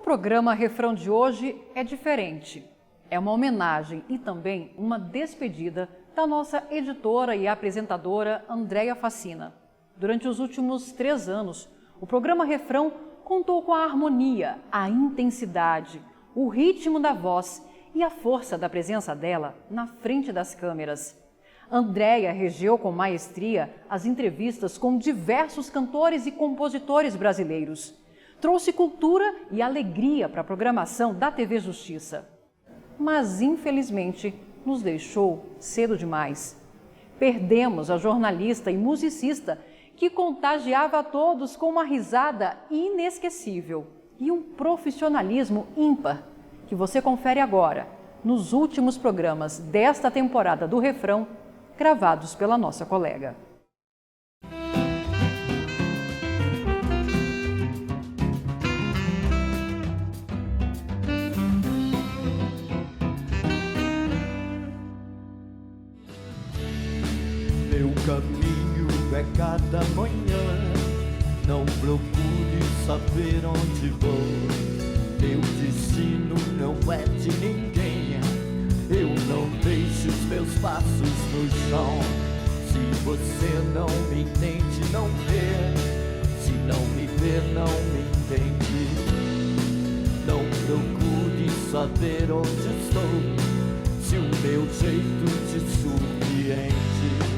programa Refrão de hoje é diferente. É uma homenagem e também uma despedida da nossa editora e apresentadora Andréia Facina. Durante os últimos 3 anos, o programa Refrão contou com a harmonia, a intensidade, o ritmo da voz e a força da presença dela na frente das câmeras. Andréia regeu com maestria as entrevistas com diversos cantores e compositores brasileiros. Trouxe cultura e alegria para a programação da TV Justiça. Mas, infelizmente, nos deixou cedo demais. Perdemos a jornalista e musicista que contagiava a todos com uma risada inesquecível e um profissionalismo ímpar, que você confere agora, nos últimos programas desta temporada do Refrão, gravados pela nossa colega. Meu caminho é cada manhã, não procure saber onde vou. Meu destino não é de ninguém, eu não deixo os meus passos no chão. Se você não me entende, não vê. Se não me vê, não me entende. Não procure saber onde estou, se o meu jeito te surpreende.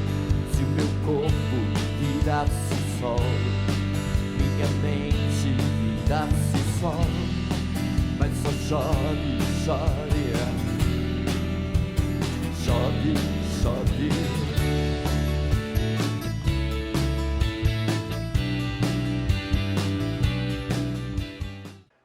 Se o meu corpo virasse sol, minha mente virasse sol, mas só chove, chove, chove, chove.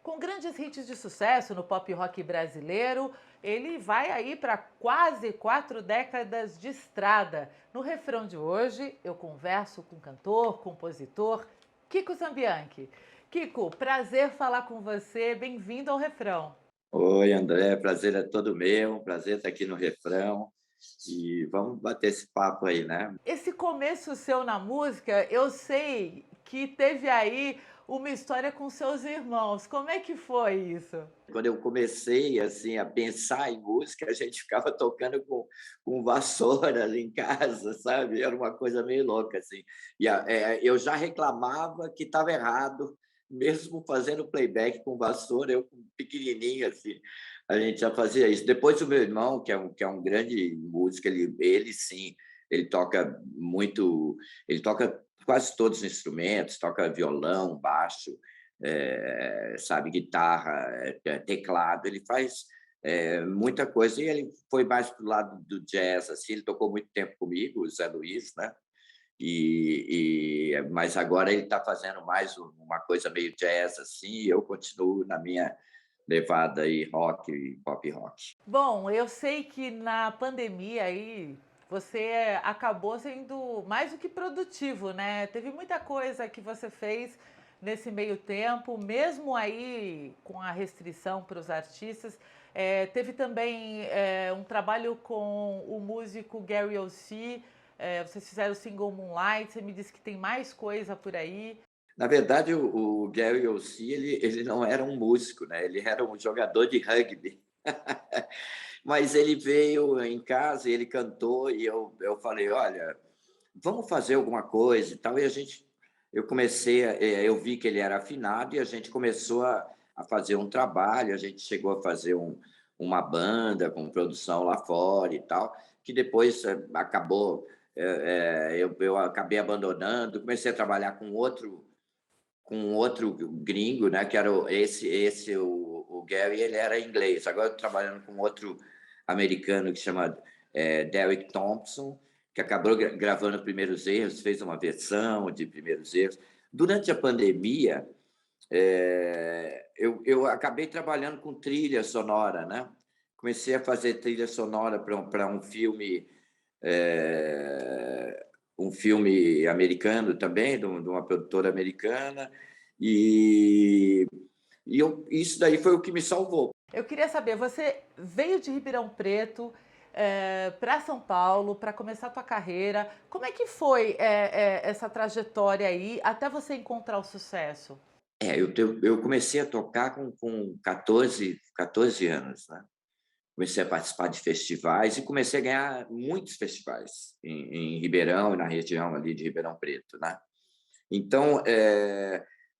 Com grandes hits de sucesso no pop rock brasileiro, ele vai aí para quase 4 décadas de estrada. No Refrão de hoje, eu converso com o cantor, compositor Kiko Zambianchi. Kiko, prazer falar com você, bem-vindo ao Refrão. Oi, André, prazer é todo meu, prazer estar aqui no Refrão e vamos bater esse papo aí, né? Esse começo seu na música, eu sei que teve aí uma história com seus irmãos. Como é que foi isso? Quando eu comecei assim, a pensar em música, a gente ficava tocando com vassoura ali em casa, sabe? Era uma coisa meio louca, assim. E eu já reclamava que estava errado, mesmo fazendo playback com vassoura, eu pequenininho, assim, a gente já fazia isso. Depois o meu irmão, que é um grande músico, ele sim, ele toca muito, ele toca quase todos os instrumentos, toca violão, baixo, sabe, guitarra, teclado, ele faz muita coisa, e ele foi mais para o lado do jazz, assim, ele tocou muito tempo comigo, o Zé Luiz, né? Mas agora ele está fazendo mais uma coisa meio jazz, assim, e eu continuo na minha levada aí rock e pop rock. Bom, eu sei que na pandemia aí você acabou sendo mais do que produtivo, né? Teve muita coisa que você fez nesse meio tempo, mesmo aí com a restrição para os artistas. Teve também um trabalho com o músico Gary O.C., vocês fizeram o single Moonlight, você me disse que tem mais coisa por aí. Na verdade, o Gary O.C., ele não era um músico, né? Ele era um jogador de rugby. Mas ele veio em casa e ele cantou, e eu falei, olha, vamos fazer alguma coisa e tal. E eu comecei, eu vi que ele era afinado e a gente começou a fazer um trabalho, a gente chegou a fazer uma banda com produção lá fora e tal, que depois acabou, eu acabei abandonando, comecei a trabalhar com outro gringo, né, que era o Gary, ele era inglês. Agora eu estou trabalhando com outro americano que chama Derek Thompson, que acabou gravando Primeiros Erros, fez uma versão de Primeiros Erros. Durante a pandemia, eu acabei trabalhando com trilha sonora, né? Comecei a fazer trilha sonora para um filme americano também, de uma produtora americana, e isso daí foi o que me salvou. Eu queria saber, você veio de Ribeirão Preto para São Paulo para começar a tua carreira. Como é que foi essa trajetória aí até você encontrar o sucesso? Eu comecei a tocar com 14 anos, né? Comecei a participar de festivais e comecei a ganhar muitos festivais em Ribeirão e na região ali de Ribeirão Preto, né? Então,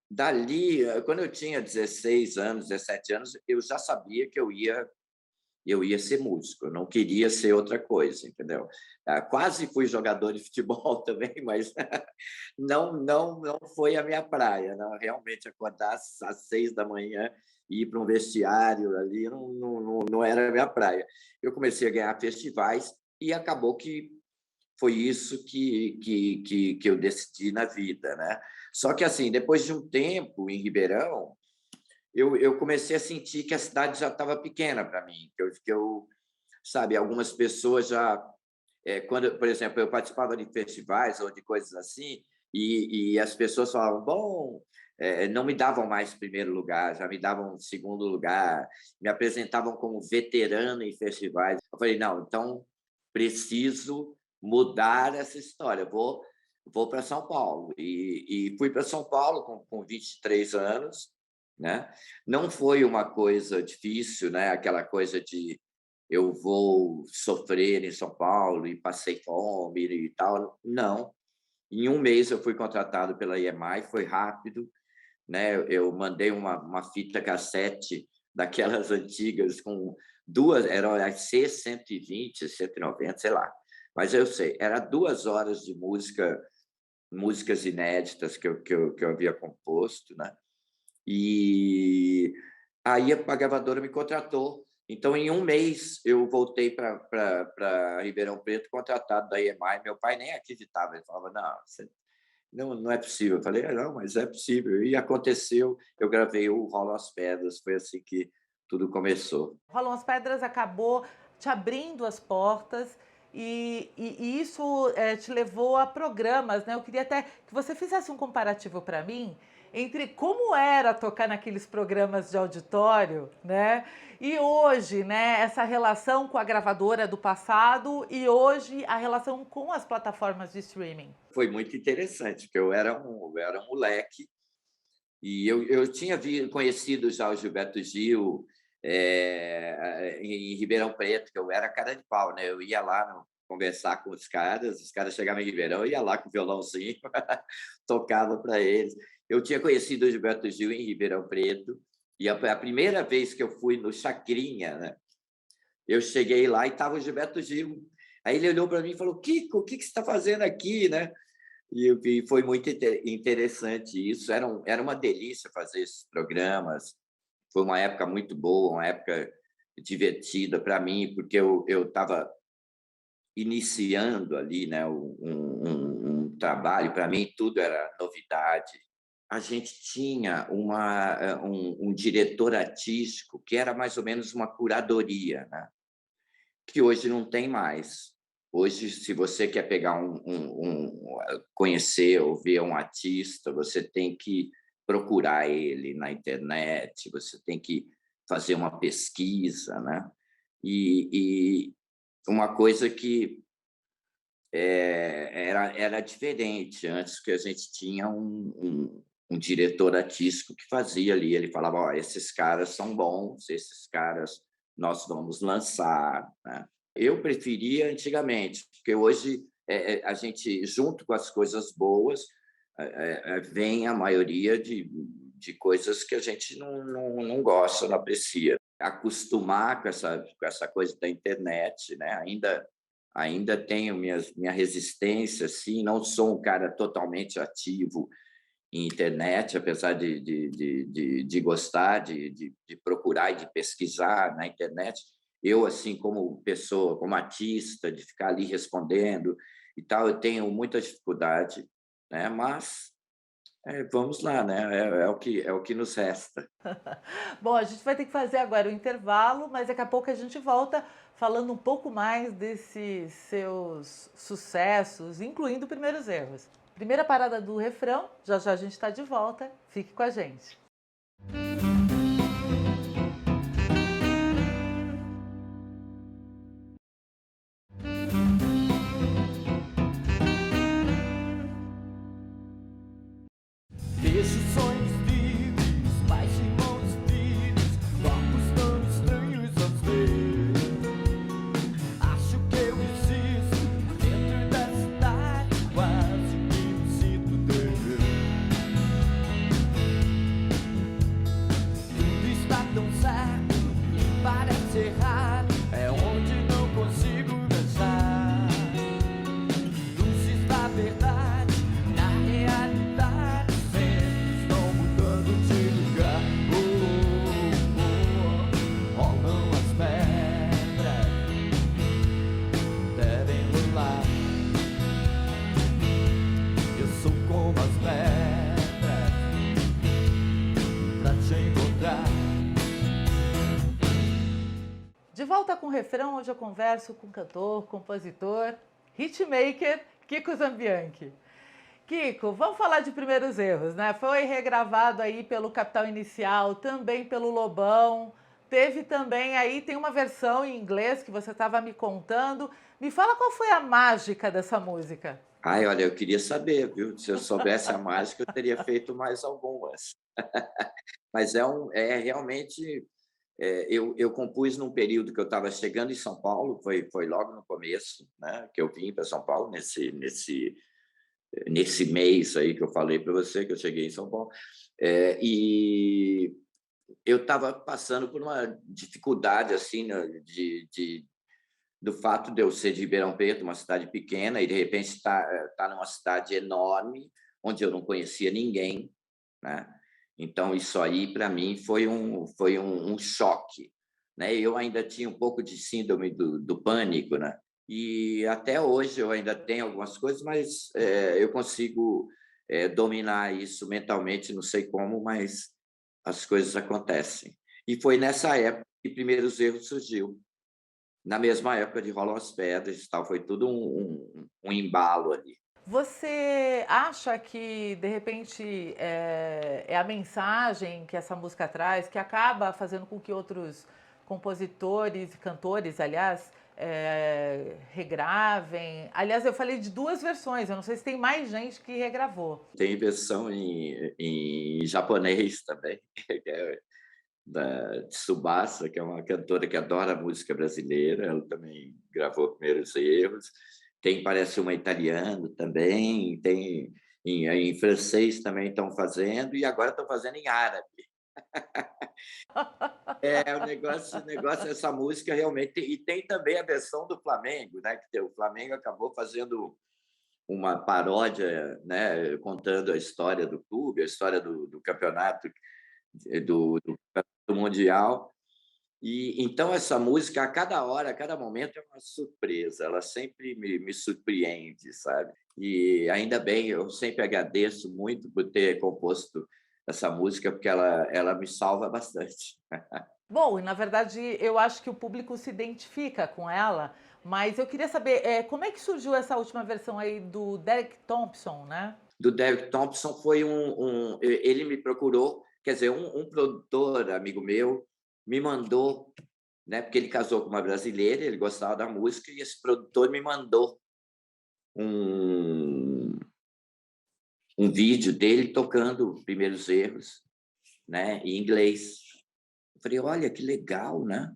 dali, quando eu tinha 16 anos, 17 anos, eu já sabia que eu ia ser músico, eu não queria ser outra coisa, entendeu? Quase fui jogador de futebol também, mas não foi a minha praia, não. Realmente acordar às 6 da manhã e ir para um vestiário ali não era a minha praia. Eu comecei a ganhar festivais e acabou que foi isso que eu decidi na vida, né? Só que, assim, depois de um tempo em Ribeirão, eu comecei a sentir que a cidade já estava pequena para mim, sabe, algumas pessoas já... quando, por exemplo, eu participava de festivais ou de coisas assim, e as pessoas falavam, bom, não me davam mais primeiro lugar, já me davam segundo lugar, me apresentavam como veterano em festivais. Eu falei, não, então preciso mudar essa história, vou para São Paulo. E fui para São Paulo com 23 anos, né? Não foi uma coisa difícil, né? Aquela coisa de eu vou sofrer em São Paulo e passei fome e tal. Não. Em um mês eu fui contratado pela EMI, foi rápido, né? Eu mandei uma fita cassete daquelas antigas com duas, eram as C120, 190, sei lá. Mas eu sei, era 2 horas de músicas inéditas que eu havia composto, né? E aí a gravadora me contratou. Então, em um mês, eu voltei para Ribeirão Preto, contratado da EMI. Meu pai nem acreditava, ele falava, não é possível. Eu falei, não, mas é possível. E aconteceu, eu gravei o Rolam as Pedras, foi assim que tudo começou. Rolam as Pedras acabou te abrindo as portas e isso te levou a programas, né? Eu queria até que você fizesse um comparativo para mim entre como era tocar naqueles programas de auditório, né? E hoje, né? Essa relação com a gravadora do passado e hoje a relação com as plataformas de streaming. Foi muito interessante, porque eu era um moleque e eu tinha conhecido já o Gilberto Gil em Ribeirão Preto, que eu era cara de pau, né? Eu ia lá conversar com os caras chegavam em Ribeirão, eu ia lá com o violãozinho, tocava para eles. Eu tinha conhecido o Gilberto Gil em Ribeirão Preto, e a primeira vez que eu fui no Chacrinha, né, eu cheguei lá e estava o Gilberto Gil. Aí ele olhou para mim e falou, Kiko, o que você está fazendo aqui, né? E foi muito interessante isso. Era uma delícia fazer esses programas. Foi uma época muito boa, uma época divertida para mim, porque eu estava iniciando ali, né, um trabalho. Para mim, tudo era novidade. A gente tinha um diretor artístico que era mais ou menos uma curadoria, né? Que hoje não tem mais. Hoje, se você quer pegar conhecer ou ver um artista, você tem que procurar ele na internet, você tem que fazer uma pesquisa, né? E uma coisa que era diferente antes, que a gente tinha um diretor artístico que fazia ali, ele falava, ó, esses caras são bons, esses caras nós vamos lançar, né? Eu preferia antigamente, porque hoje a gente, junto com as coisas boas, vem a maioria de coisas que a gente não gosta, não aprecia. Acostumar com essa coisa da internet, né? Ainda tenho minha resistência, assim, não sou um cara totalmente ativo em internet, apesar de gostar, de procurar e de pesquisar na internet. Eu, assim, como pessoa, como artista, de ficar ali respondendo e tal, eu tenho muita dificuldade, né? Mas vamos lá, né? É o que nos resta. Bom, a gente vai ter que fazer agora o intervalo, mas daqui a pouco a gente volta falando um pouco mais desses seus sucessos, incluindo primeiros erros. Primeira parada do refrão, já já a gente está de volta, fique com a gente. Deixa os sonhos vir errar é onde não consigo dançar. Luzes da verdade, na realidade sempre estão mudando de lugar. Rolam as pedras, devem rolar. Eu sou como as pedras pra te encontrar. De volta com o refrão, hoje eu converso com o cantor, compositor, hitmaker, Kiko Zambianchi. Kiko, vamos falar de Primeiros Erros, né? Foi regravado aí pelo Capital Inicial, também pelo Lobão. Teve também aí, tem uma versão em inglês que você estava me contando. Me fala qual foi a mágica dessa música. Ai, olha, eu queria saber, viu? Se eu soubesse a mágica, eu teria feito mais algumas. Mas é realmente... eu compus num período que eu estava chegando em São Paulo, foi logo no começo, né, que eu vim para São Paulo, nesse mês aí que eu falei para você, que eu cheguei em São Paulo. E eu estava passando por uma dificuldade assim, né, do fato de eu ser de Ribeirão Preto, uma cidade pequena, e de repente estar numa cidade enorme, onde eu não conhecia ninguém, né? Então, isso aí, para mim, foi um choque, né? Eu ainda tinha um pouco de síndrome do pânico, né? E até hoje eu ainda tenho algumas coisas, mas eu consigo dominar isso mentalmente, não sei como, mas as coisas acontecem. E foi nessa época que Primeiros Erros surgiu. Na mesma época de Rolam as Pedras e tal, foi tudo um embalo ali. Você acha que, de repente, é a mensagem que essa música traz que acaba fazendo com que outros compositores e cantores, aliás, regravem? Aliás, eu falei de 2 versões, eu não sei se tem mais gente que regravou. Tem versão em japonês também, que é da Tsubasa, que é uma cantora que adora música brasileira, ela também gravou Primeiros Erros. Tem, parece, uma italiana também, tem em francês também estão fazendo, e agora estão fazendo em árabe. O negócio essa música realmente. E tem também a versão do Flamengo, né? Que o Flamengo acabou fazendo uma paródia, né? Contando a história do clube, a história do campeonato, do Mundial. E então essa música, a cada hora, a cada momento, é uma surpresa. Ela sempre me surpreende, sabe? E ainda bem, eu sempre agradeço muito por ter composto essa música, porque ela me salva bastante. Bom, e na verdade eu acho que o público se identifica com ela, mas eu queria saber como é que surgiu essa última versão aí do Derek Thompson, né? Do Derek Thompson foi ele me procurou, quer dizer, um produtor amigo meu me mandou, né? Porque ele casou com uma brasileira, ele gostava da música, e esse produtor me mandou um vídeo dele tocando Primeiros Erros, né? Em inglês. Eu falei, olha que legal, né?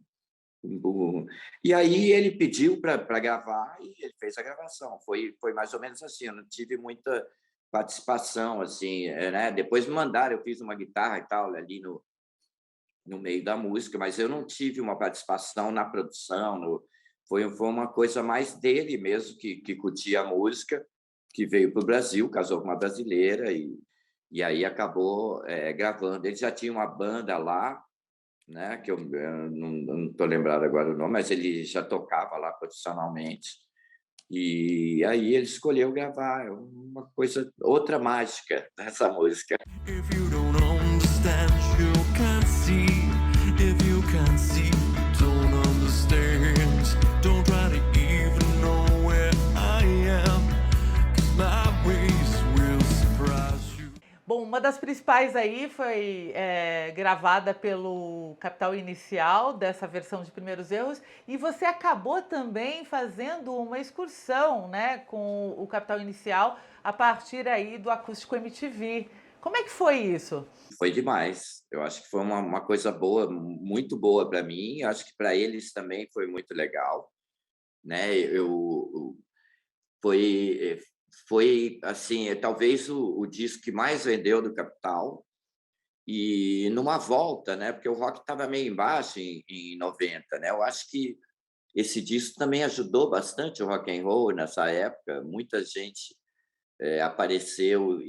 E aí ele pediu para gravar e ele fez a gravação. Foi mais ou menos assim. Eu não tive muita participação, assim, né? Depois me mandaram, eu fiz uma guitarra e tal ali no meio da música, mas eu não tive uma participação na produção. Foi uma coisa mais dele mesmo, que curtia a música, que veio para o Brasil, casou com uma brasileira e aí acabou gravando. Ele já tinha uma banda lá, né? Que eu não estou lembrado agora o nome, mas ele já tocava lá profissionalmente. E aí ele escolheu gravar. Uma coisa, outra mágica dessa música. If you don't understand, you can't see. If you can't see, you don't understand. Don't try to even know where I am, 'cause my ways will surprise you. Bom, uma das principais aí foi gravada pelo Capital Inicial, dessa versão de Primeiros Erros, e você acabou também fazendo uma excursão, né, com o Capital Inicial a partir aí do Acústico MTV. Como é que foi isso? Foi demais. Eu acho que foi uma coisa boa, muito boa para mim. Eu acho que para eles também foi muito legal, né? Foi assim, talvez o disco que mais vendeu do Capital, e numa volta, né? Porque o rock estava meio embaixo em 90, né? Eu acho que esse disco também ajudou bastante o rock and roll nessa época. Muita gente apareceu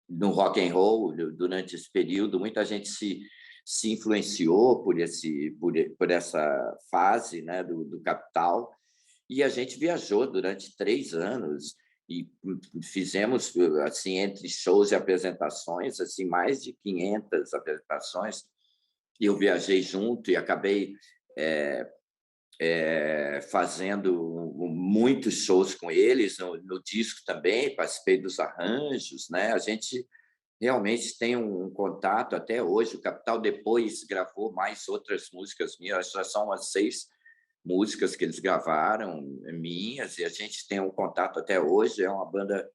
no rock and roll durante esse período. Muita gente se influenciou por essa fase, né, do Capital, e a gente viajou durante 3 anos e fizemos, assim, entre shows e apresentações, assim, mais de 500 apresentações. E eu viajei junto e acabei fazendo muitos shows com eles no disco também, participei dos arranjos, né? A gente realmente tem um contato até hoje. O Capital depois gravou mais outras músicas minhas, já são umas 6 músicas que eles gravaram, minhas, e a gente tem um contato até hoje. É uma banda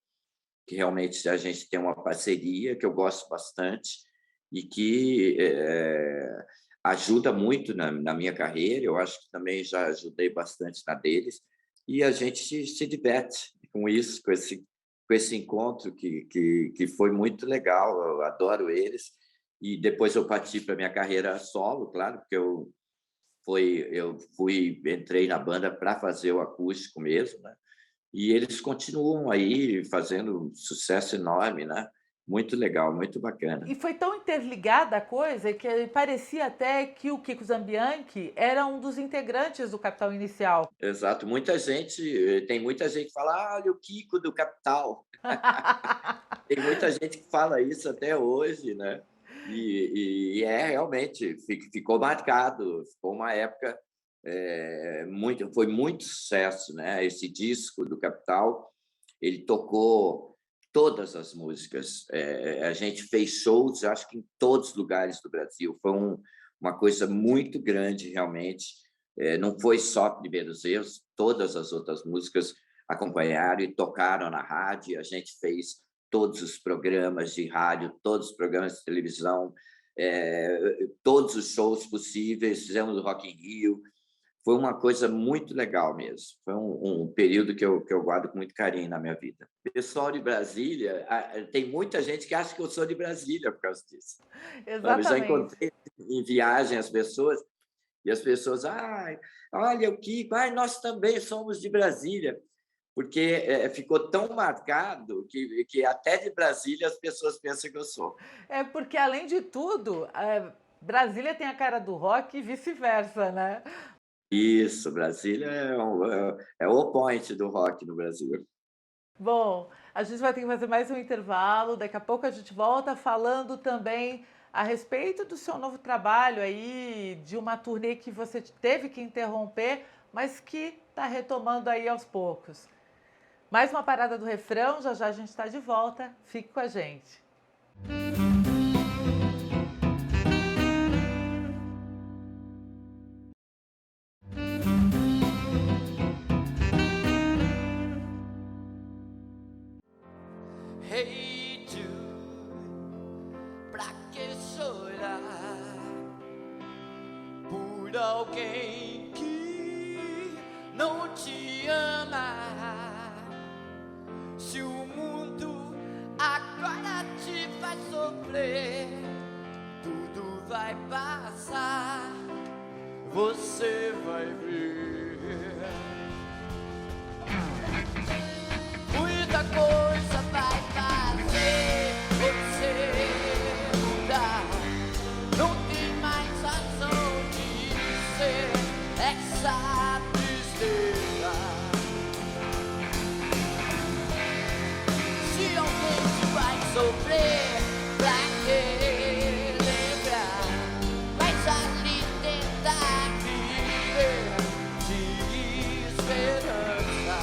que realmente a gente tem uma parceria que eu gosto bastante e que ajuda muito na minha carreira. Eu acho que também já ajudei bastante na deles, e a gente se diverte com isso, com esse encontro que foi muito legal. Eu adoro eles. E depois eu parti para a minha carreira solo, claro, porque entrei na banda para fazer o acústico mesmo, né? E eles continuam aí fazendo um sucesso enorme, né? Muito legal, muito bacana. E foi tão interligada a coisa que parecia até que o Kiko Zambianchi era um dos integrantes do Capital Inicial. Exato. Tem muita gente que fala, olha o Kiko do Capital. Tem muita gente que fala isso até hoje, né? E realmente ficou marcado, ficou uma época foi muito sucesso, né? Esse disco do Capital, ele tocou todas as músicas. A gente fez shows, acho que em todos os lugares do Brasil. Foi uma coisa muito grande, realmente. Não foi só Primeiros Erros, todas as outras músicas acompanharam e tocaram na rádio. A gente fez todos os programas de rádio, todos os programas de televisão, todos os shows possíveis, fizemos o Rock in Rio. Foi uma coisa muito legal mesmo. Foi um período que eu guardo com muito carinho na minha vida. Pessoal de Brasília, tem muita gente que acha que eu sou de Brasília por causa disso. Exatamente. Eu já encontrei em viagem as pessoas, e as pessoas, olha o Kiko, nós também somos de Brasília, porque ficou tão marcado que até de Brasília as pessoas pensam que eu sou. Porque, além de tudo, Brasília tem a cara do rock e vice-versa, né? Isso, Brasília é o point do rock no Brasil. Bom, a gente vai ter que fazer mais um intervalo. Daqui a pouco a gente volta falando também a respeito do seu novo trabalho aí, de uma turnê que você teve que interromper, mas que está retomando aí aos poucos. Mais uma parada do refrão, já já a gente está de volta. Fique com a gente. Hey Jude, pra que chorar por alguém que não te ama? Se o mundo agora te faz sofrer, tudo vai passar, você vai ver. Muita coisa vai fazer você mudar. Não tem mais razão de ser essa tristeza. Se alguém te faz sofrer, pra que lembrar? Mas ali tentar viver de esperança.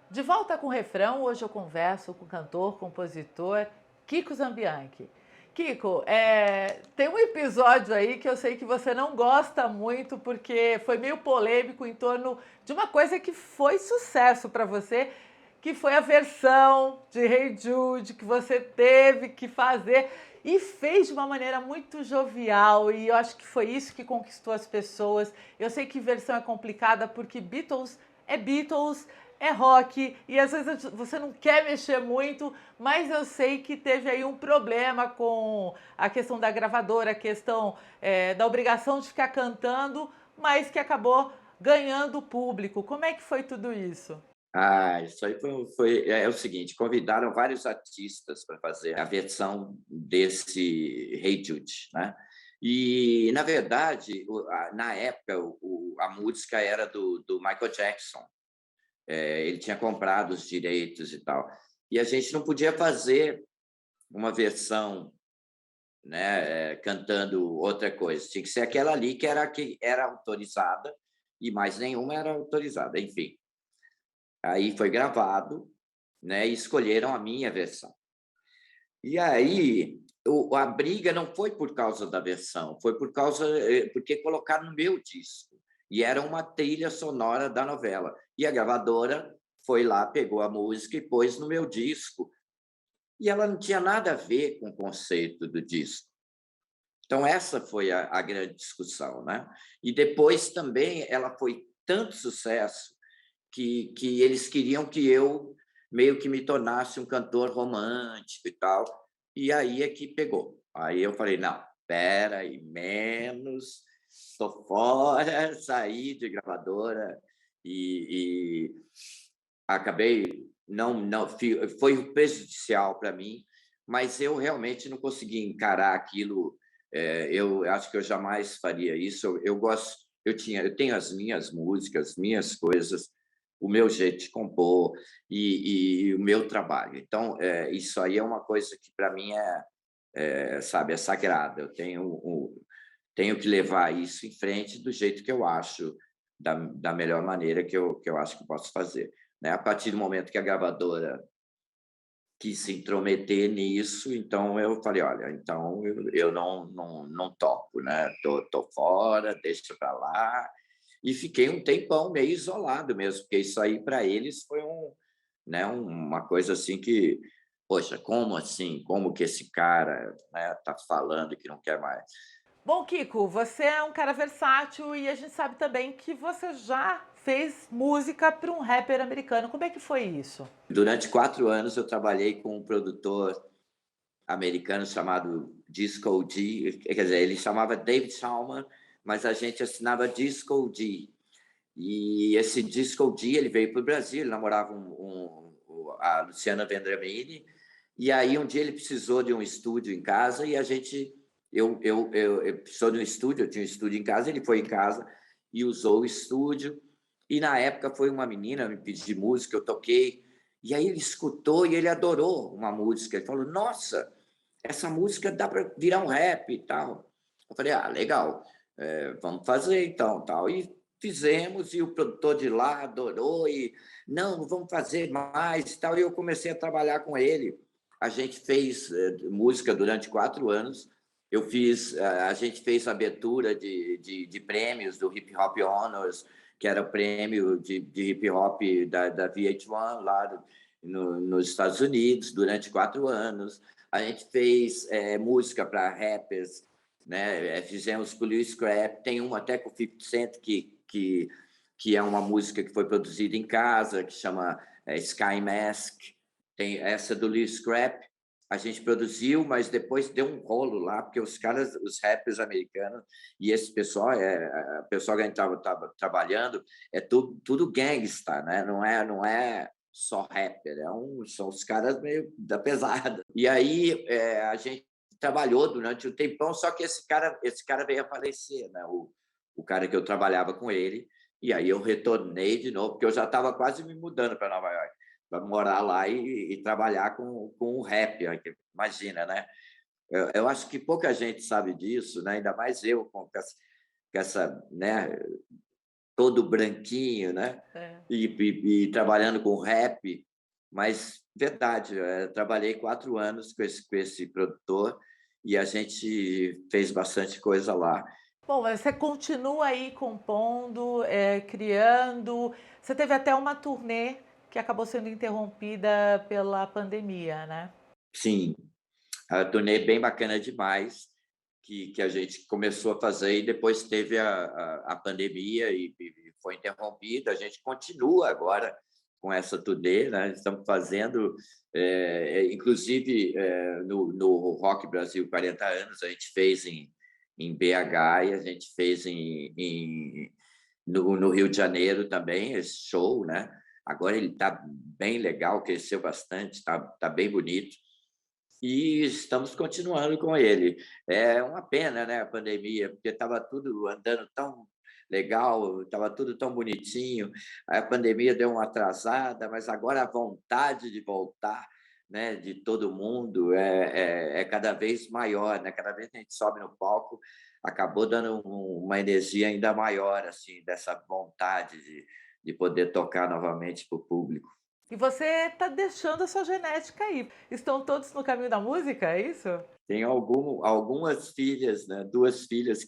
De volta com o refrão, hoje eu converso com o cantor, compositor Kiko Zambianchi. Kiko, tem um episódio aí que eu sei que você não gosta muito, porque foi meio polêmico em torno de uma coisa que foi sucesso para você, que foi a versão de Hey Jude que você teve que fazer e fez de uma maneira muito jovial, e eu acho que foi isso que conquistou as pessoas. Eu sei que versão é complicada porque Beatles é Beatles, é rock, e às vezes você não quer mexer muito, mas eu sei que teve aí um problema com a questão da gravadora, a questão da obrigação de ficar cantando, mas que acabou ganhando o público. Como é que foi tudo isso? Isso aí é o seguinte, convidaram vários artistas para fazer a versão desse Hey Jude, né? E, na verdade, na época, a música era do Michael Jackson. Ele tinha comprado os direitos e tal. E a gente não podia fazer uma versão, né, cantando outra coisa. Tinha que ser aquela ali que era autorizada e mais nenhuma era autorizada. Enfim, aí foi gravado, né, e escolheram a minha versão. E aí a briga não foi por causa da versão, foi porque colocaram no meu disco. E era uma trilha sonora da novela. E a gravadora foi lá, pegou a música e pôs no meu disco. E ela não tinha nada a ver com o conceito do disco. Então, essa foi a grande discussão, né? E depois também ela foi tanto sucesso que eles queriam que eu meio que me tornasse um cantor romântico e tal. E aí é que pegou. Aí eu falei, não, espera aí, menos, estou fora, saí de gravadora e acabei, não foi prejudicial para mim, mas eu realmente não consegui encarar aquilo. Eu acho que eu jamais faria isso. Eu gosto, eu tenho as minhas músicas, minhas coisas, o meu jeito de compor e o meu trabalho. Então, isso aí é uma coisa que para mim sabe, é sagrada. Eu tenho que levar isso em frente do jeito que eu acho, da melhor maneira que eu acho que posso fazer, né? A partir do momento que a gravadora quis se intrometer nisso, então eu falei, olha, então eu não topo, né? Tô fora, deixa para lá. E fiquei um tempão meio isolado mesmo, porque isso aí para eles foi né, uma coisa assim que, poxa, como assim? Como que esse cara, né, tá falando que não quer mais? Bom, Kiko, você é um cara versátil e a gente sabe também que você já fez música para um rapper americano. Como é que foi isso? Durante 4 anos eu trabalhei com um produtor americano chamado Disco D, quer dizer, ele chamava David Salman, mas a gente assinava Disco D. E esse Disco D, ele veio para o Brasil, ele namorava a Luciana Vendramini, e aí um dia ele precisou de um estúdio em casa e a gente, eu precisou de um estúdio, eu tinha um estúdio em casa, ele foi em casa e usou o estúdio, e na época foi uma menina me pedir música, eu toquei, e aí ele escutou e ele adorou uma música, ele falou, nossa, essa música dá para virar um rap e tal. Eu falei, legal, vamos fazer então, tal. E fizemos, e o produtor de lá adorou, e não, vamos fazer mais e tal. E eu comecei a trabalhar com ele. A gente fez música durante 4 anos. A gente fez abertura de prêmios do Hip Hop Honors, que era o prêmio de hip hop da VH1 lá nos Estados Unidos, durante 4 anos. A gente fez música para rappers, né? Fizemos com o Lil Scrap, tem uma até com o 50 Cent, que é uma música que foi produzida em casa, que chama Sky Mask. Tem essa do Lil Scrap, a gente produziu, mas depois deu um rolo lá, porque os rappers americanos e esse pessoal, o pessoal que a gente estava trabalhando, é tudo gangsta, né? Não é só rapper, são os caras meio da pesada. E aí a gente trabalhou durante um tempão, só que esse cara veio a falecer, né? O cara que eu trabalhava com ele, e aí eu retornei de novo, porque eu já estava quase me mudando para Nova York, para morar lá e trabalhar com o rap, imagina, né? Eu acho que pouca gente sabe disso, né? Ainda mais eu com essa, né? Todo branquinho, né? E trabalhando com rap, mas verdade, trabalhei 4 anos com esse produtor e a gente fez bastante coisa lá. Bom, mas você continua aí compondo, criando. Você teve até uma turnê que acabou sendo interrompida pela pandemia, né? Sim, a turnê bem bacana demais, que a gente começou a fazer e depois teve a pandemia e foi interrompida. A gente continua agora com essa turnê, né? Estamos fazendo, inclusive no Rock Brasil 40 anos, a gente fez em BH e a gente fez no Rio de Janeiro também esse show, né? Agora ele está bem legal, cresceu bastante, tá bem bonito. E estamos continuando com ele. É uma pena, né, a pandemia, porque estava tudo andando tão legal, estava tudo tão bonitinho. A pandemia deu uma atrasada, mas agora a vontade de voltar, né, de todo mundo é cada vez maior, né? Cada vez que a gente sobe no palco, acabou dando uma energia ainda maior, assim, dessa vontade de poder tocar novamente para o público. E você está deixando a sua genética aí. Estão todos no caminho da música, é isso? Tenho algumas filhas, né? 2 filhas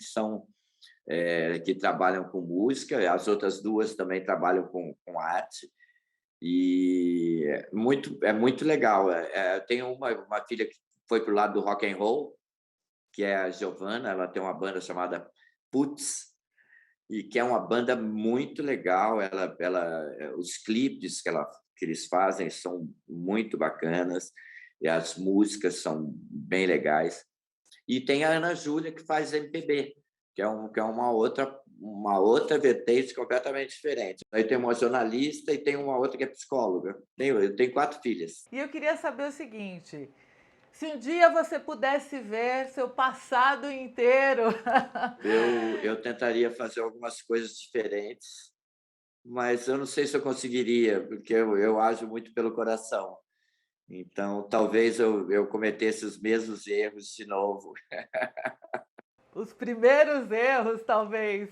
que trabalham com música, as outras 2 também trabalham com arte, e é muito legal. Eu tenho uma filha que foi para o lado do rock and roll, que é a Giovana, ela tem uma banda chamada Putz, e que é uma banda muito legal. Os clipes que eles fazem são muito bacanas, e as músicas são bem legais. E tem a Ana Júlia, que faz MPB, que é uma outra vertente completamente diferente. Aí tem uma jornalista e tem uma outra que é psicóloga. Eu tenho 4 filhas. E eu queria saber o seguinte: se um dia você pudesse ver seu passado inteiro... Eu tentaria fazer algumas coisas diferentes, mas eu não sei se eu conseguiria, porque eu ajo muito pelo coração. Então, talvez eu cometesse os mesmos erros de novo. Os primeiros erros, talvez.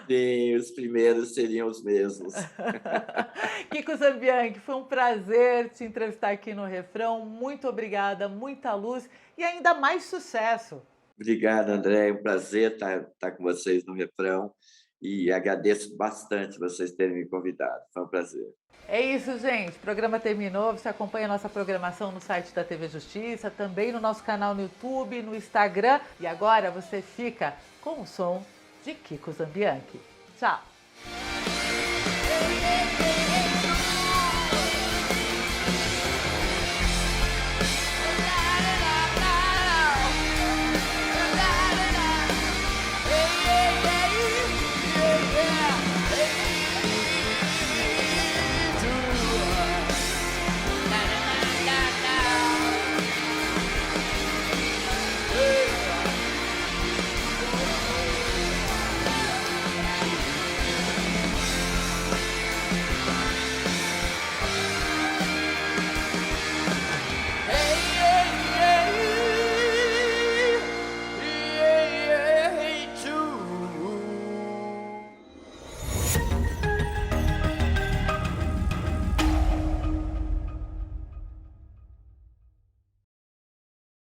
Sim, os primeiros seriam os mesmos. Kiko Zambianchi, foi um prazer te entrevistar aqui no Refrão. Muito obrigada, muita luz e ainda mais sucesso. Obrigado, André. É um prazer estar com vocês no Refrão, e agradeço bastante vocês terem me convidado. Foi um prazer. É isso, gente. O programa terminou. Você acompanha a nossa programação no site da TV Justiça, também no nosso canal no YouTube, no Instagram. E agora você fica com o som de Kiko Zambianchi. Tchau!